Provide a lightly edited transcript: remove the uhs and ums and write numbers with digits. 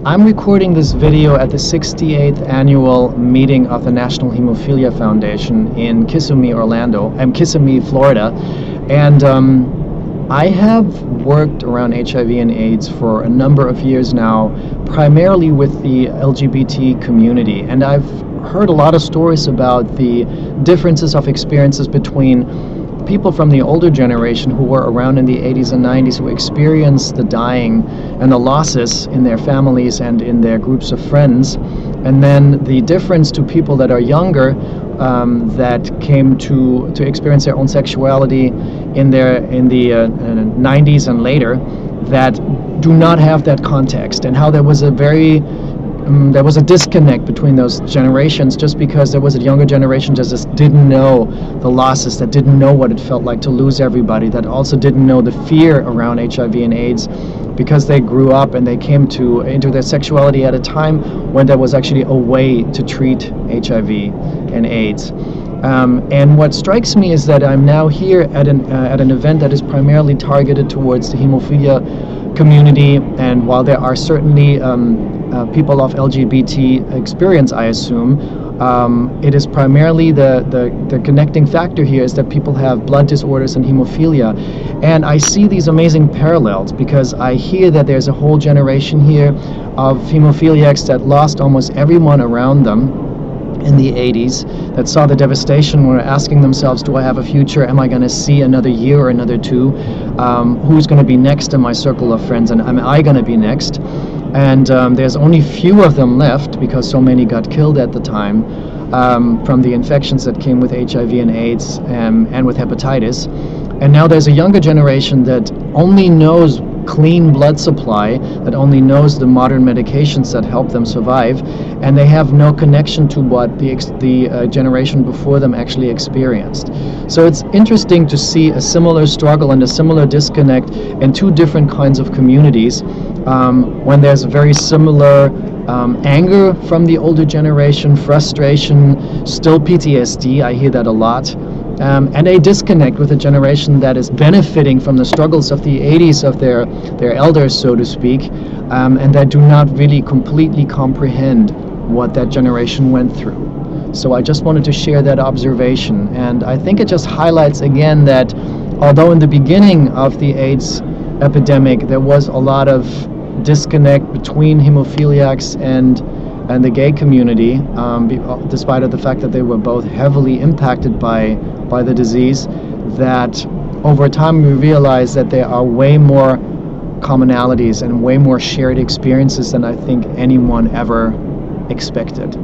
I'm recording this video at the 68th annual meeting of the National Hemophilia Foundation in Kissimmee, Florida. And I have worked around HIV and AIDS for a number of years now, primarily with the LGBT community. And I've heard a lot of stories about the differences of experiences between people from the older generation who were around in the 80s and 90s, who experienced the dying and the losses in their families and in their groups of friends, and then the difference to people that are younger, that came to experience their own sexuality in the 90s and later, that do not have that context, and how there was a disconnect between those generations, just because there was a younger generation that just didn't know the losses, that didn't know what it felt like to lose everybody, that also didn't know the fear around HIV and AIDS, because they grew up and they came into their sexuality at a time when there was actually a way to treat HIV and AIDS. And what strikes me is that I'm now here at an event that is primarily targeted towards the hemophilia community, and while there are certainly people of LGBT experience, I assume, it is primarily the connecting factor here is that people have blood disorders and hemophilia. And I see these amazing parallels, because I hear that there's a whole generation here of hemophiliacs that lost almost everyone around them in the 80s, that saw the devastation, were asking themselves, do I have a future? Am I going to see another year or another two? Who's going to be next in my circle of friends, and am I going to be next? And there's only few of them left, because so many got killed at the time from the infections that came with HIV and AIDS and with hepatitis. And now there's a younger generation that only knows clean blood supply, that only knows the modern medications that help them survive, and they have no connection to what the generation before them actually experienced. So it's interesting to see a similar struggle and a similar disconnect in two different kinds of communities, when there's very similar anger from the older generation, frustration, still PTSD, I hear that a lot, and a disconnect with a generation that is benefiting from the struggles of the 80s of their elders, so to speak, and that do not really completely comprehend what that generation went through. So I just wanted to share that observation, and I think it just highlights again that although in the beginning of the AIDS epidemic there was a lot of disconnect between hemophiliacs and the gay community, despite of the fact that they were both heavily impacted by the disease, that over time we realized that there are way more commonalities and way more shared experiences than I think anyone ever expected.